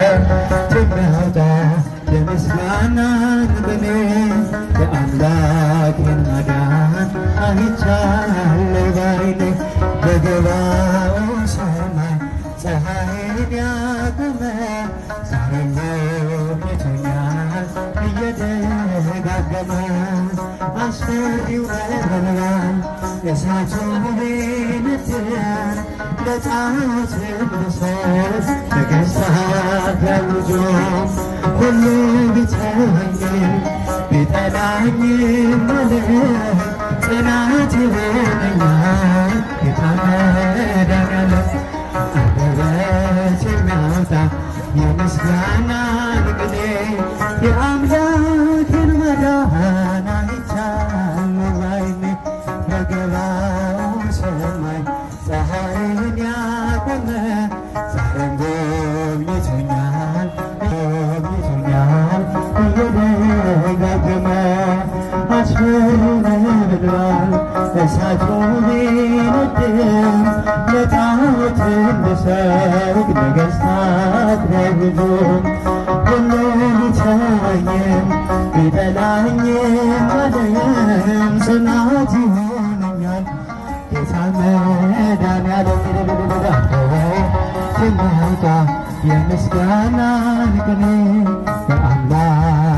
የሚያወጣ የምስጋናን ቅኔ የአምላኬን ማዳን አይቻለሁ ባይኔ በገባኦን ሰማይ ፀሐይን ያቆመ ዛሬም ጎብኝቶኛል እየደጋገመ አስፈሪው ነበልባል የእሳቱ ቢነድር ለጣዖት ብሰጥ ነገሥታት ያውጁ ሁሉ ቢተወኝም ቢጠላኝም ማለት ጽናት ይሆነኛል ጌታ መድኃኒዓለም አንደበት የሚያወጣ የምስጋናን ቅኔ የአምላኬን ማዳን አይቻለሁ ባይኔ በገባኦን ሰማይ ፀሐይን ያቆመ ዛሬም ጎብኝቶኛል እየደጋገመ አስፈሪው ነበልባል እሳቱ ቢነድም ለጣዖት ብሰግድ ነገሥታት ቢያውጁም ሁሉ ቢተወኝም ቢጠላኝም ዓለም ጽናት ይሆነኛል ጌታ መድኃኒዓለም የሚያወጣ የምስጋናን ቅኔ የአምላክ